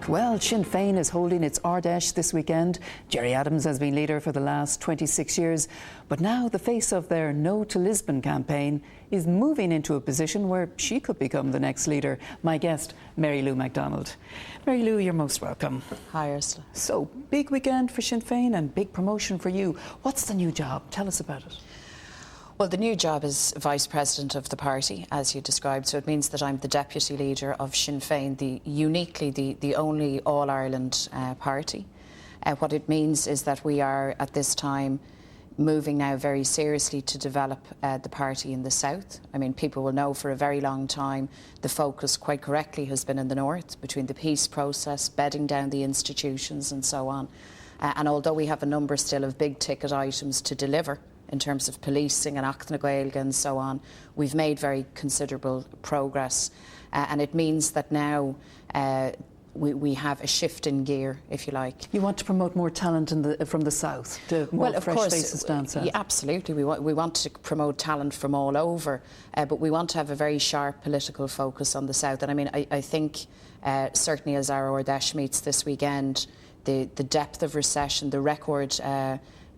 Well, Sinn Féin is holding its Ardèche this weekend. Gerry Adams has been leader for the last 26 years, but now the face of their No to Lisbon campaign is moving into a position where she could become the next leader. My guest, Lou McDonald. Lou, you're most welcome. Hi, Ursula. So, big weekend for Sinn Féin and big promotion for you. What's the new job? Tell us about it. Well, the new job is Vice President of the party, as you described, so it means that I'm the Deputy Leader of Sinn Féin, the only All-Ireland party. What it means is that we are, at this time, moving now very seriously to develop the party in the south. I mean, people will know for a very long time the focus, quite correctly, has been in the north, between the peace process, bedding down the institutions and so on. And although we have a number still of big-ticket items to deliver, in terms of policing and Actna Gaeilge and so on, we've made very considerable progress. And it means that now we have a shift in gear, if you like. You want to promote more talent from the south, more fresh faces down south? Yeah, absolutely. We want to promote talent from all over, but we want to have a very sharp political focus on the south. And I mean, I think certainly as our Ardèche meets this weekend, the depth of recession, the record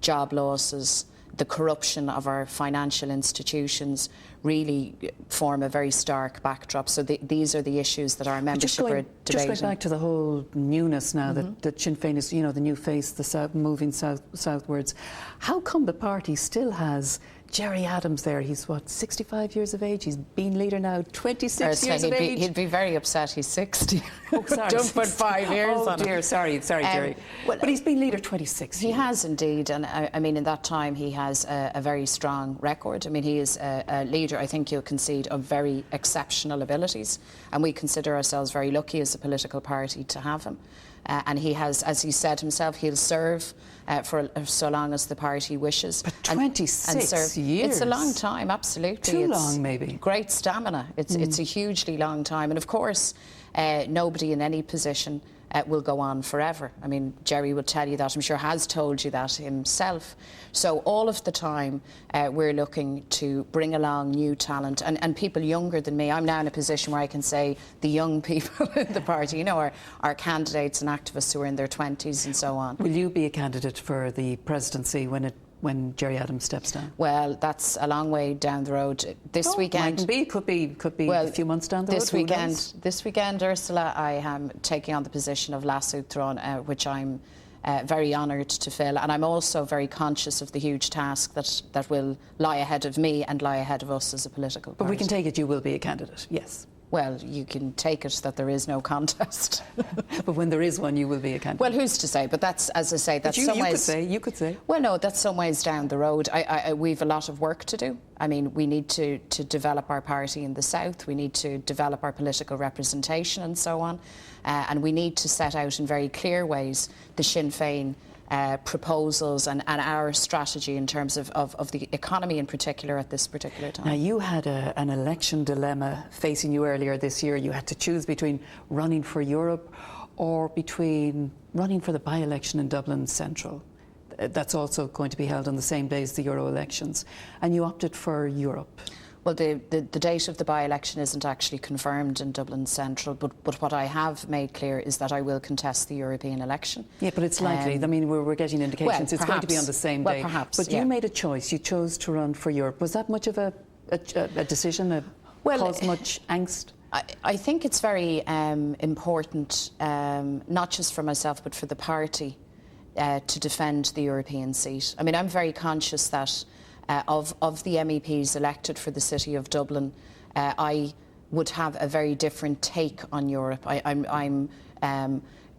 job losses, the corruption of our financial institutions really form a very stark backdrop. So these are the issues that our membership are debating. Just going back to the whole newness now that Sinn Féin is, you know, the new face, the south, moving southwards. How come the party still has Gerry Adams there? He's, what, 65 years of age? He's been leader now 26 years of age? He'd be very upset he's 60. Oh, sorry. Don't put 5 years on it. Oh, dear, sorry, Gerry. But he's been leader 26 years. He has indeed, and I mean, in that time he has a very strong record. I mean, he is a leader, I think you'll concede, of very exceptional abilities, and we consider ourselves very lucky as a political party to have him. And he has, as he said himself, he'll serve for so long as the party wishes. But 26 years? It's a long time, absolutely. Too long, maybe. Great stamina. It's a hugely long time. And of course, nobody in any position will go on forever. I mean, Gerry will tell you that, I'm sure has told you that himself. So all of the time we're looking to bring along new talent and people younger than me. I'm now in a position where I can say the young people in the party, you know, our candidates and activists who are in their 20s and so on. Will you be a candidate for the presidency when Gerry Adams steps down? Well, that's a long way down the road. This weekend... Could be well, a few months down the road. This weekend, Ursula, I am taking on the position of Lasú Thrón, which I'm very honoured to fill. And I'm also very conscious of the huge task that will lie ahead of me and lie ahead of us as a political party. But we can take it you will be a candidate, yes. Well, you can take it that there is no contest. But when there is one, you will be a candidate. Well, who's to say? But that's, as I say, that's some ways... You could say. Well, no, that's some ways down the road. We've a lot of work to do. I mean, we need to develop our party in the south. We need to develop our political representation and so on. And we need to set out in very clear ways the Sinn Féin proposals and our strategy in terms of the economy in particular at this particular time. Now, you had an election dilemma facing you earlier this year. You had to choose between running for Europe or between running for the by-election in Dublin Central. That's also going to be held on the same day as the Euro elections. And you opted for Europe. Well, the date of the by-election isn't actually confirmed in Dublin Central, but what I have made clear is that I will contest the European election. Yeah, but it's likely. I mean, we're getting indications it's going to be on the same day. Well, perhaps, but you made a choice. You chose to run for Europe. Was that much of a decision? Caused much angst? I think it's very important, not just for myself, but for the party, to defend the European seat. I mean, I'm very conscious that of the MEPs elected for the City of Dublin, I would have a very different take on Europe. I'm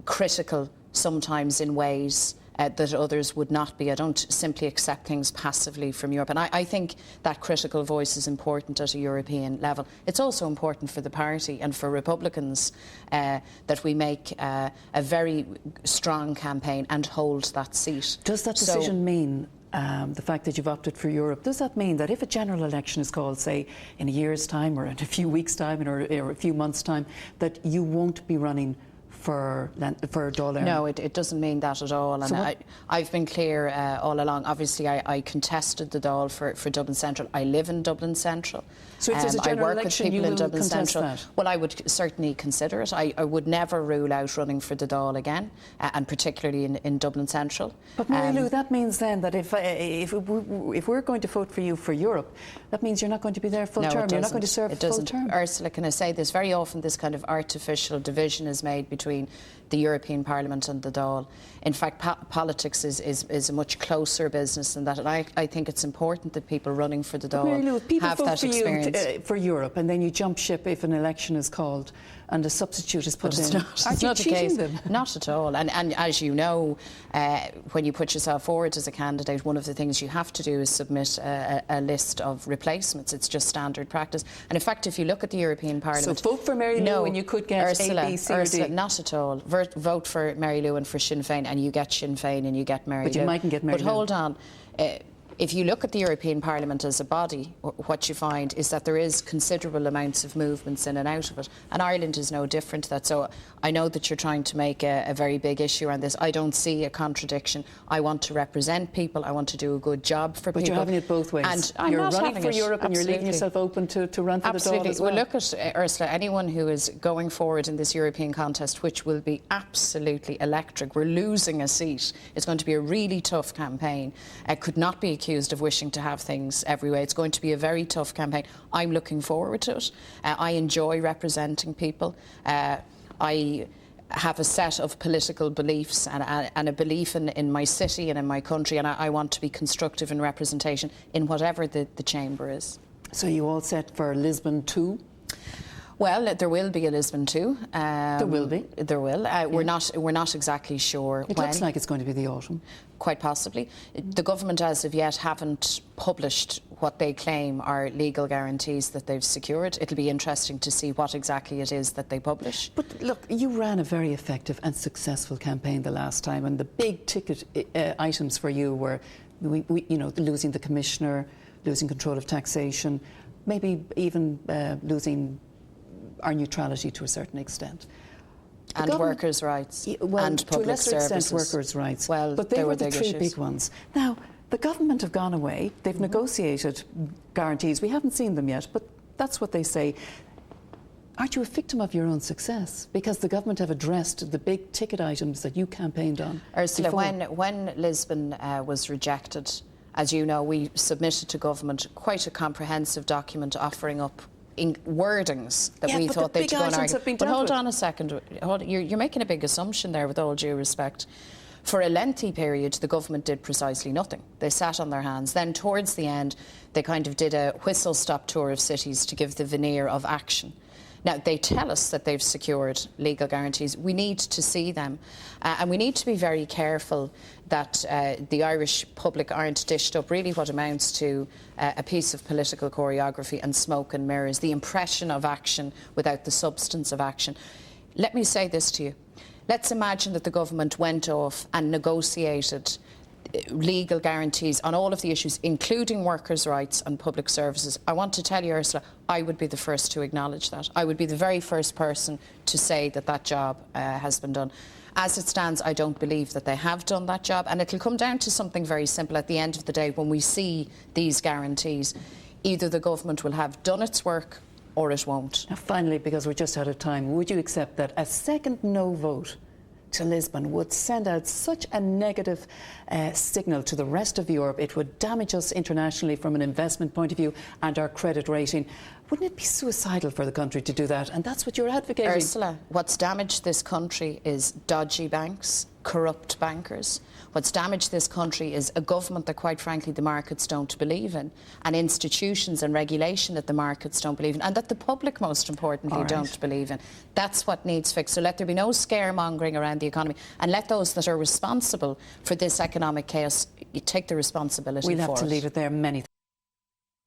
critical sometimes in ways that others would not be. I don't simply accept things passively from Europe. And I think that critical voice is important at a European level. It's also important for the party and for Republicans that we make a very strong campaign and hold that seat. Does that decision mean the fact that you've opted for Europe, does that mean that if a general election is called, say, in a year's time or in a few weeks' time or a few months' time, that you won't be running for Dáil Éireann? No, it doesn't mean that at all. So And I've been clear all along. Obviously, I contested the Dáil for Dublin Central. I live in Dublin Central. So if there's a general I work election, with people you in will Dublin contest Central. that? Well, I would certainly consider it. I would never rule out running for the Dáil again, and particularly in Dublin Central. But Mary Lou, that means then that if we're going to vote for you for Europe, that means you're not going to be there full term. You're not going to serve full term. Ursula, can I say this? Very often this kind of artificial division is made between the European Parliament and the Dáil. In fact, politics is a much closer business than that, and I think it's important that people running for the Dáil Mary Lou, if people have vote that for experience. you for Europe, and then you jump ship if an election is called and a substitute is put in, aren't you cheating them? Not at all. And as you know, when you put yourself forward as a candidate, one of the things you have to do is submit a list of replacements. It's just standard practice. And in fact, if you look at the European Parliament... So vote for Mary Lou and you could get Ursula, A, B, C or D. Not at all. Vote for Mary Lou and for Sinn Féin, and you get Sinn Féin and you get Mary Lou. But you mightn't get Mary Lou. But hold on. If you look at the European Parliament as a body, what you find is that there is considerable amounts of movements in and out of it. And Ireland is no different to that. So I know that you're trying to make a very big issue around this. I don't see a contradiction. I want to represent people. I want to do a good job for people. But you're having it both ways. And you're not running having for it. Europe and you're leaving yourself open to run for the Dáil as well. Well, look at Ursula. Anyone who is going forward in this European contest, which will be absolutely electric, we're losing a seat. It's going to be a really tough campaign. Could not be accused of wishing to have things every way. It's going to be a very tough campaign. I'm looking forward to it. I enjoy representing people. I have a set of political beliefs and a belief in my city and in my country, and I want to be constructive in representation in whatever the chamber is. So you all set for Lisbon 2? Well, there will be a Lisbon 2. There will be. There will. We're not exactly sure when. It looks like it's going to be the autumn. Quite possibly. The government, as of yet, haven't published what they claim are legal guarantees that they've secured. It'll be interesting to see what exactly it is that they publish. But look, you ran a very effective and successful campaign the last time, and the big ticket items for you were, losing the commissioner, losing control of taxation, maybe even losing our neutrality to a certain extent. And workers' rights, and public to a lesser services. extent workers' rights. Well, but they were the three issues. big ones. Now, the government have gone away. They've negotiated guarantees. We haven't seen them yet, but that's what they say. Aren't you a victim of your own success? Because the government have addressed the big ticket items that you campaigned on. Ursula, when Lisbon was rejected, as you know, we submitted to government quite a comprehensive document offering up wordings that we thought they'd go and argue. But hold on a second. You're making a big assumption there, with all due respect. For a lengthy period, the government did precisely nothing. They sat on their hands. Then towards the end, they kind of did a whistle-stop tour of cities to give the veneer of action. Now, they tell us that they've secured legal guarantees. We need to see them. And we need to be very careful that the Irish public aren't dished up really what amounts to a piece of political choreography and smoke and mirrors, the impression of action without the substance of action. Let me say this to you. Let's imagine that the government went off and negotiated legal guarantees on all of the issues, including workers' rights and public services. I want to tell you, Ursula, I would be the first to acknowledge that. I would be the very first person to say that that job has been done. As it stands, I don't believe that they have done that job, and it'll come down to something very simple at the end of the day when we see these guarantees. Either the government will have done its work or it won't. Now, finally, because we're just out of time, would you accept that a second no vote to Lisbon would send out such a negative signal to the rest of Europe? It would damage us internationally from an investment point of view and our credit rating. Wouldn't it be suicidal for the country to do that? And that's what you're advocating. Ursula, what's damaged this country is dodgy banks, corrupt bankers. What's damaged this country is a government that, quite frankly, the markets don't believe in, and institutions and regulation that the markets don't believe in, and that the public, most importantly, don't believe in. That's what needs fixed. So let there be no scaremongering around the economy, and let those that are responsible for this economic chaos take the responsibility for it. We'll have to leave it there. Many